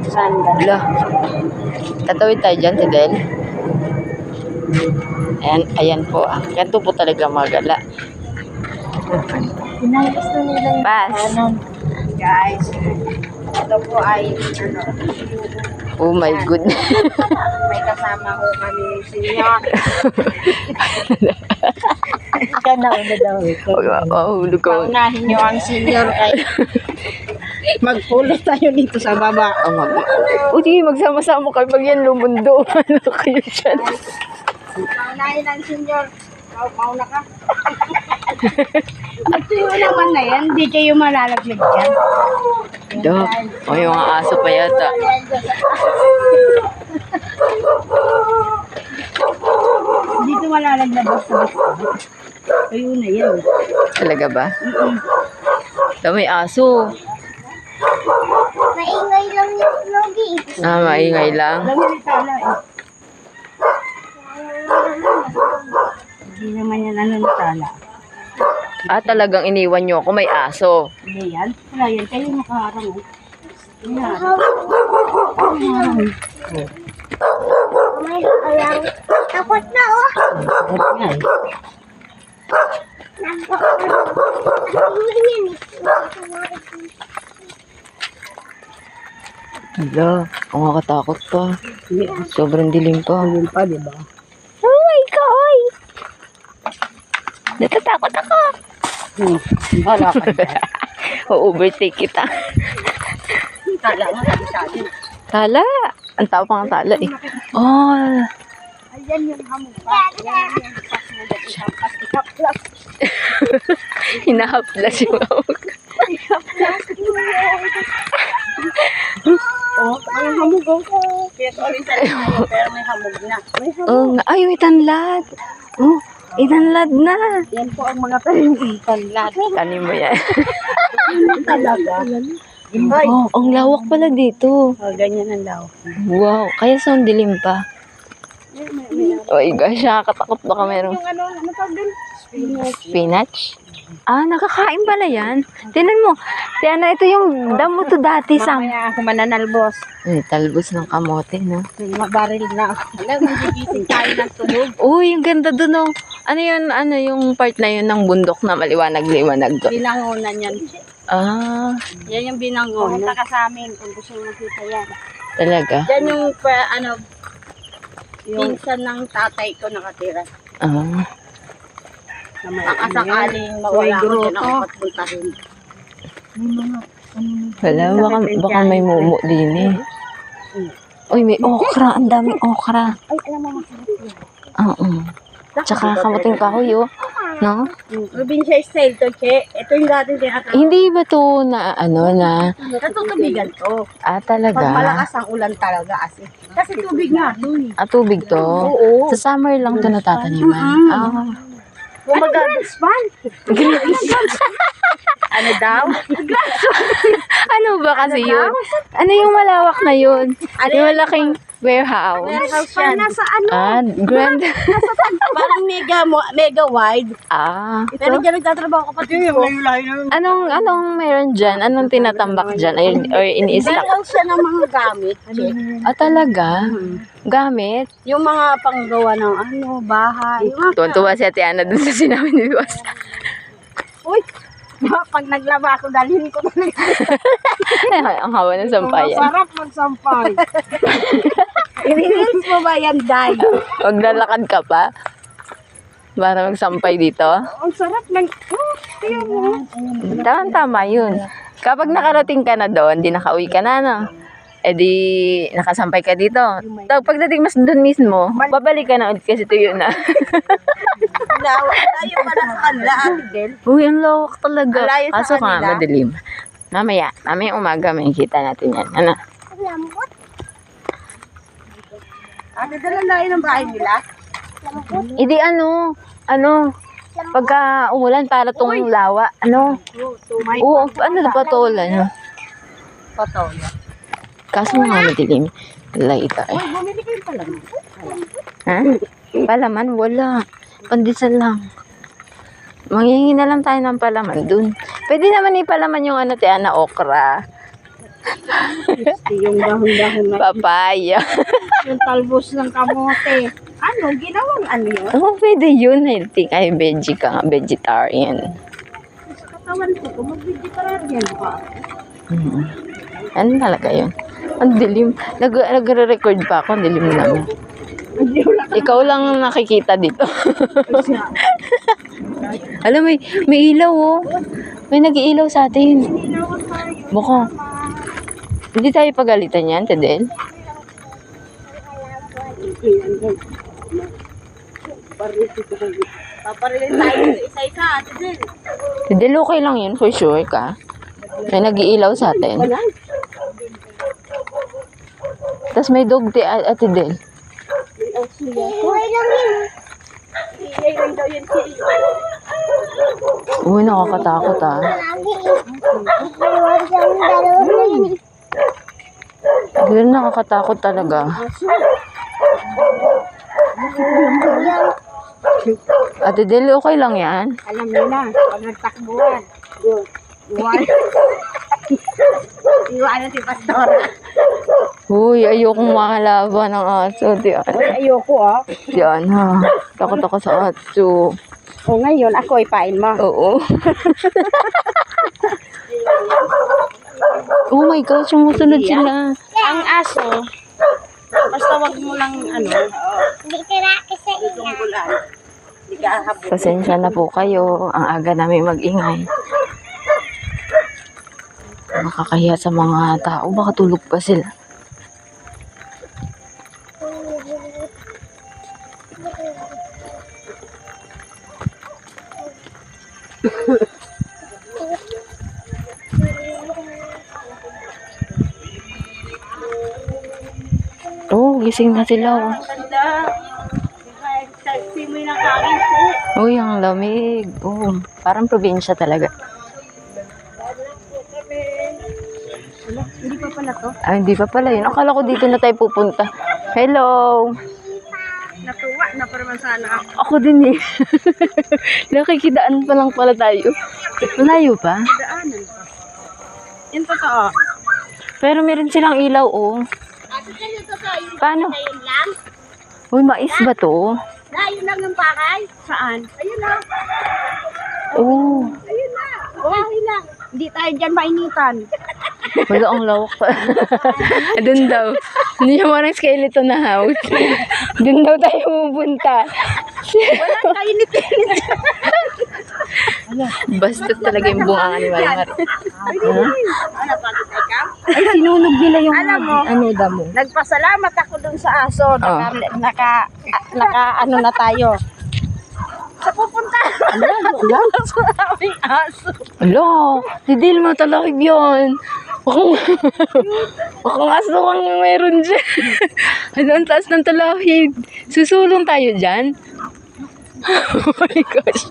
Sandal. Wala. Tatawid tayo dyan, Tidel. Ayan po. Ganito po talaga magala. Inayos na nila yung Pass. kanan. Guys, ito po ay Oh my goodness. may kasama ko kami ng senior. Ika na una daw. Hulog ko. Paunahin nyo ang senior kay magpulot tayo dito sa baba. O sige, magsama-sama kayo pag yan lumundo. Ano kayo dyan? Paunahin ang senior. Mauna ka. Ito yung naman na yan. Hindi kayo malalaglag dyan. Do. O yung mga aso pa yata. Dito malalaglag basta. Kayo na yan. Talaga ba? Do, may aso. Maingay lang yung logi. Maingay lang. Alam mo ni Tala eh. Hindi naman yan ano ni Tala. Talagang iniwan nyo ako, may aso. Hindi yan. Wala yan. Kayo nakaharang eh. Yan. May alam. Takot na oh. Takot nga eh. Hala, ang nakakatakot pa. Sobrang dilim pa. Yun pa, di ba? Uy, kahoy! Natatakot ako. Wala ka dyan. O-overtake kita. Tala nga, sabi sa atin. Tala! Ang tao pang tala eh. Oh, Ayan yung hamog pa. Ayan yung hamog. Ikaplas. hinahaplas yung awag. Oh, ang hamog oh. Kaya sorry sa tayo, pero may hamog na. May hamog. Oh, ay, may tanlad. Oh, itanlad na. Yan po ang mga tanlad. Tanim mo yan. Talaga. Ay, Oh, ang lawak pala dito. oh, ganyan ang lawak. Wow, kaya sa dilim pa. Oy, gosh, nakakatakot baka meron Yung ano tawag dun? spinach. Nakakain pala yan. Tinan mo. Tiyan ito yung damo to dati sa... Mamaya ako mananalbos. Talbos ng kamote, no? Mabaril na ako. Alam, magigising tayo ng tulog. Uy, yung ganda dun, oh. Ano yun, yung part na yun ng bundok na maliwanag-liwanag doon? Binangonan yan. Yan Yan yung binangonan. Pumunta ka sa amin kung gusto mo makita yan. talaga. Yan yung, pinsan ng tatay ko nakatira. Nakasakaling mawala ko dyan ako patpuntahin. Wala, baka may mumu din eh. Uy, may okra. Ang daming okra. Ay, alam mo, masarap yan. Oo. Tsaka kamuting kahoy, oh. No? Provincia style to, Che. Ito yung dati tinatawag. Hindi ba to na, na... Katutubigan to. Pag Talaga? malakas ang ulan talaga kasi tubig nga doon. Tubig to? Oo. Sa summer lang to natataniman. Kumbaga, span. Ano daw? Ano ba kasi yun? Ano yung malawak na yun? Yung malaking warehouse. Warehouse yan. Nasa ano? Grand. Parang mega wide. Pero dyan nagtatrabaho kapatid ko. Anong meron dyan? Anong tinatambak dyan? Or ini-stock? Warehouse siya ng mga gamit. Che. Talaga? Gamit? Yung mga panggawa ng bahay. Tuwan-tuwa si Ate Ana dun sa sinabi ni Boss. Uy! Pag naglaba ako, dalhin ko na Ang hawa ng sampayan. Sarap magsampay. I-reels mo ba yan, Day? Maglalakad ka pa? Para magsampay dito? Ang sarap ng... tiyan mo. Tama yun. Kapag nakarating ka na doon, di nakauwi ka na, no? Di nakasampay ka dito. Pagdating mas doon mismo, babalik ka na ulit kasi tuyo na. Layo pala sa kanila, Ate Del. Uy, ang lawak talaga. Malayo sa Kaso ka, kanila. madilim. Mamaya umaga, may kita natin yan. Ano? Lambot. Ate Del, ang layo ng bahay nila. Hindi pagka umulan para tong lawa, oo, patola, Patola. Kaso nga madilim. Light tayo. Uy, bumili kayo pala. Ha? Palaman? Wala. Pandesal lang. Manghihingi na lang tayo ng palaman dun. Pwede naman ipalaman yung Tiana okra. Yung dahon-dahon na Papaya. yung talbos ng kamote. Ano, ginawang ano yun? Oh, pwede yun. Healthy ka. Veggie ka nga. Vegetarian. Sa katawan ko, kung mag-vegetarian ka. Ano talaga yun? Ang dilim. Nagre-record pa ako. Ang dilim namin. Hindi wala ka Ikaw lang nakikita dito. siya. Alam, may ilaw oh. May nag-iilaw sa atin. Baka. Hindi tayo pagalitan yan, Tedel. Paparilin tayo isa-isa, ate din. Tedel, okay lang yun for sure ka. May nag-iilaw sa atin. Wala. Tapos may dog ate Del. Buhay lang yun. Iyayin daw yun si Uy, nakakatakot ah. Lagi eh. Buhay lang dalawa na yun eh. Yun, nakakatakot talaga. Yung Ate Del, okay lang yan? alam niyo na, pag nagtakbuhan. Yun. Iwan. Iwan si Pastora. Uy, ayokong makalaban ng aso. Diyan. Ayoko ah. Diyan ha. Takot ako sa aso. O ngayon, ako ipain mo. Oo. Oh my gosh, sumusunod sila. Ang aso, basta wag mo lang ano, hindi ka na kasi ina. tungkulan. Hindi ka habol. Pasensya na po kayo. Ang aga namin mag-ingay. Makakahiya sa mga tao. Baka tulog pa sila. Oh, gising na sila. Oh. Tanda. Simoy ng kain po. Uy, ang lamig. Oh, parang probinsya talaga. Hindi pa pala to. Ah, hindi pa pala yun. Akala ko dito na tayo pupunta. Hello! Natuwa na para man sana ako. Ako din eh. Nakikidaan pa lang pala tayo. Malayo pa? Daanan pa. Yan totoo. Pero meron silang ilaw oh. Ate ka nito tayo. Paano? Ayun lang. Uy, mais ba to? Ayun lang yung bahay. Saan? Ayun na. Oh, Ayun na. Bahay lang. Hindi tayo dyan mainitan. wala ang lawak pa. Doon daw. Hindi siya parang skeleton na house. Doon daw tayo pupunta. Walang kainit-init. Basta talaga yung bunga ni Marimar. Ano, pagod ikaw? Ay, sinunog nila yung Alam mo, ano damo. nagpasalamat ako dun sa aso. Oh. Naka ano na tayo. Sa pupunta. Ala. Sa aming aso. Ala, hindi mo talakig yun. Bakang aso kang mayroon dyan. Ano, ang taas ng talahid. Susulong tayo dyan. Oh my gosh.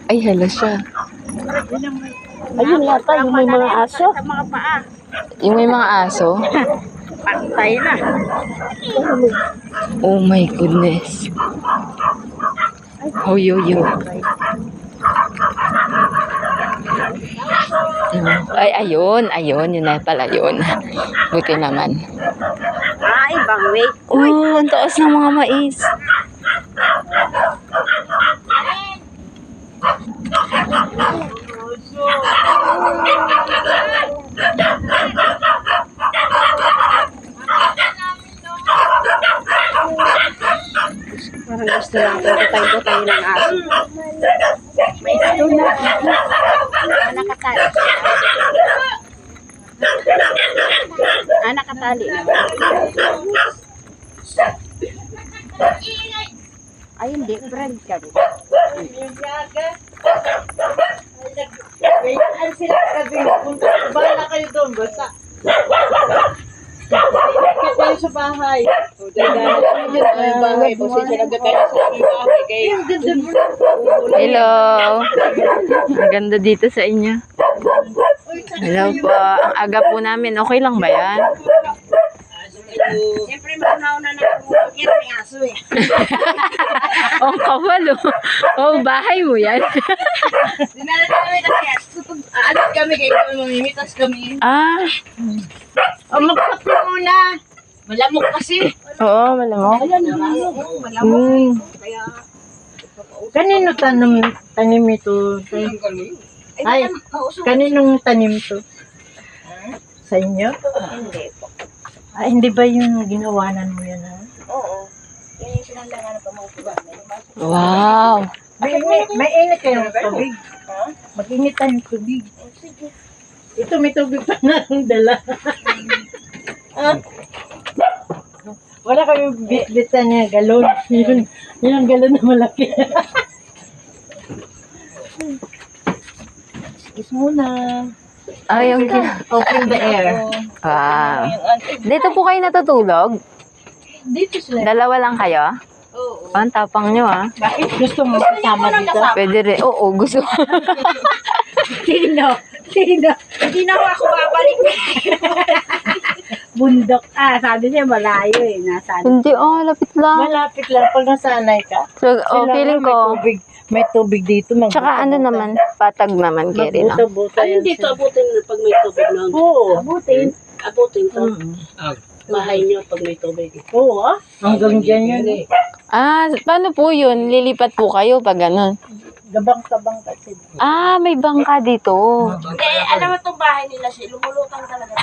Ay, hala siya. Ayun yata, yung may mga aso. Sa mga paa. Yung may mga aso. Pantay na. Oh my goodness. Oh, yo. Ay, ayun. Yun na pala yun. Buti naman. Ibang way. Oh, ang taas ng mga mais. Parang gusto lang tayo ng aso. May ito na. Nakatali. Nakatali na. Ay, hindi. Friend ka rin. Ay, sila sabi mo. Bahala kayo doon. Basta. Kaya kayo sa bahay. O, dahil ay bahay. Basta talaga tayo sa bahay. Kaya, Hello. Ang ganda dito sa inyo. Hello po. Ang aga po namin. Okay lang ba yan? siyempre, maunaw na Yan ang aso eh. Oh, kawal, oh. Oh, bahay mo yan. Dinala kami kasi alat kami kayo mamimitas kami. Ah, O magkape muna. Malamok kasi. oo, malamok. Malamok. Kaya Kanino tanim ito? Ay, kaninong tanim to? Sa inyo? hindi po. Ah, hindi ba yung ginawanan mo yan, ha? Oo. Yung sinandangan pa mga tuba. Wow. May init kayong tubig. Mag-init tayong tubig. Ito may tubig pa na ang dala. Ah. Wala kami bit-bitan niya, galon. Yun ang galon na malaki. Kiss muna. Ah, yung... Open the air. Wow. Dito po kayo natutulog? Dito sila. Dalawa lang kayo? Oo. Ang tapang nyo, ah. Bakit gusto mo kasama dito? Pwede rin. Oo, gusto. Sino? Sino? Hindi na ako babalik. Bundok. Ah, sabi niya malayo eh. Nasa Hindi, oh, lapit lang. Malapit lang pag nasanay ka. So, oh, Kailangan feeling ko. May tubig dito. Tsaka ano naman, patag naman, Kerry, no? Magbuta-buta yan siya. abutin pag may tubig lang. Oo. Abutin. Abutin to. Mm. Bahay niyo pag may tubig. Oo, ah. Hanggang dyan yan eh. Ah, paano po yun? Lilipat po kayo pag ganun. Gabang-tabang kasi. Ah, may bangka dito. Alam mo itong bahay nila siya. Lumulutang talaga.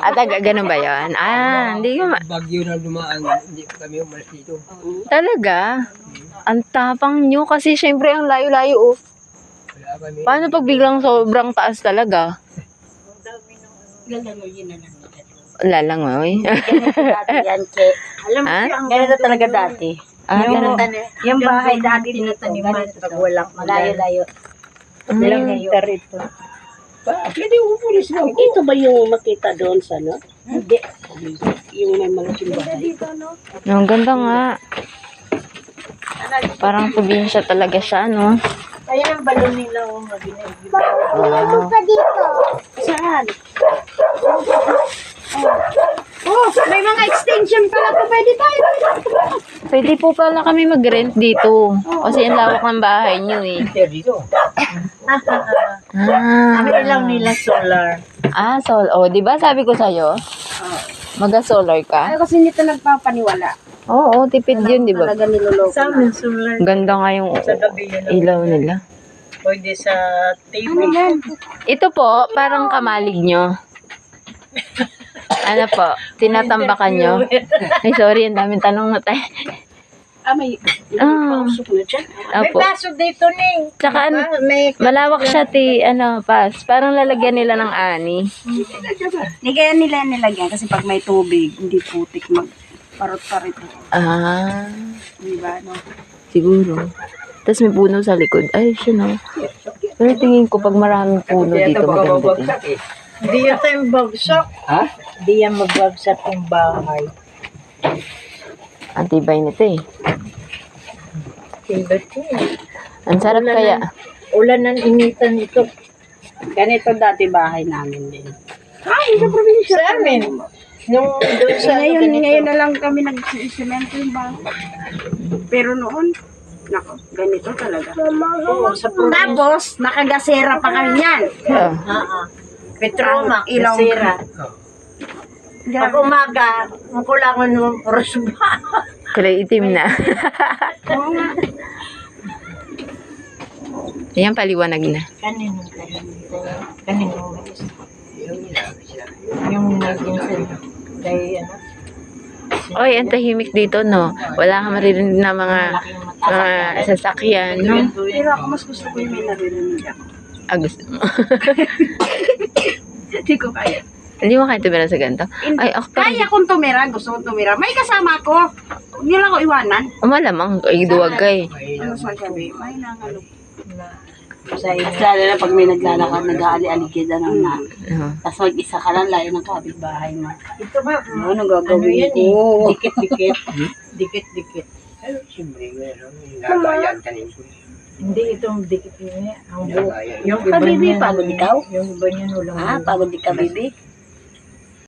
At ganun ba yun? Ah, hindi ko Bagyo na dumaan, hindi pa kami umalis dito. talaga. Ang tapang nyo kasi syempre ang layo-layo, oh. Wala kami. Paano pag biglang sobrang taas talaga? Lalangoyin na lang. Lalangoy. Dati yan, Che. Alam mo, Ha? ganito talaga dati. Ah, ganun. Yung bahay dati dito, ganito pag walang malayo-layo. Ilang Mm. hektar ito. Pwede umupulis lang. Ito ba yung makita doon sa no? Hindi. Yung may malaking bahay. Ang ganda nga. Parang probinsya talaga siya, no? Kaya ang balon nila ang Wow. Pa dito. Saan? Oh, may mga extension pala pa. Pwede tayo. Pwede po pala kami mag-rent dito. Kasi ang lawak ng bahay nyo, eh. Dito. Ah. Ano lang nila solar. Ah, oh, di ba sabi ko sa'yo? Maga-solar ka? Ay, kasi hindi ito nagpapaniwala. Oo, tipid yun, di ba? Talaga niloloko Sa na. amin solar. Ganda nga yung Sa gabi yun. ilaw nila. Pwede sa TV. Ito po, parang kamalig nyo. Ano po? Tinatambakan nyo? Ay, sorry, ang daming tanong na tayo. Ah, may Ah. pausok na dyan. May Opo. baso dito ning. Tsaka ano, May malawak siya, pas. Parang lalagyan nila ng ani. Hindi kaya nila nilagyan kasi pag may tubig, hindi putik magparot-parot. Ah, Di ba? No? siguro. Tapos may puno sa likod. Ay, siya no. Pero tingin ko pag maraming puno Kaya dito, ito maganda din. babagsak eh. Hindi yan tayong bagsak. Ha? Hindi yan magbagsak yung bahay. Ang tibay nito eh. Tibat yun. Ang sarap kaya. Ulan ng initan ito. Ganito dati bahay namin din. Sa amin. Nung doon sa Ngayon, ganito. ngayon na lang kami nag-cemento yung bahay. Pero noon, nako, ganito talaga. Oo, sa probinsya. Tapos, nakagasera pa kami yan. Oh. Petroma, Ilaw. kasira. Pag umaga, ang kulangan ng rosba. Kulay itim na. Ayan, paliwanag na. Kanino? Yung naging sa kay ano? Oy, ang tahimik dito, no? Wala kang maririnig na mga sasakyan, no? Pero ako mas gusto ko yung may naririnig ako. Ah, gusto mo. Hindi ko kaya. Hindi mo kaya tumira sa ganito? Ay, ako pa. Kaya kong tumira, gusto kong tumira. May kasama ko. Huwag niyo lang ako iwanan. Malamang, ay duwag ka eh. Ano sa gabi? May nangalo. Sa inyo. Lalo na pag may naglalakad, nag-aali-aligid na na. Oo. Tapos mag-isa ka lang, layo ng kapitbahay mo. Ito ba? Ano Ano gagawin yan ko? eh? Dikit-dikit. Dikit-dikit. Ano, siyempre, meron. Nagayan ka nito. Hindi itong dikit yun eh. Ang buhok. Nagayan. Yung iba Kabibi, niyan, pagod ikaw? Yung iba niyan walang Ah, pagod di ka, baby.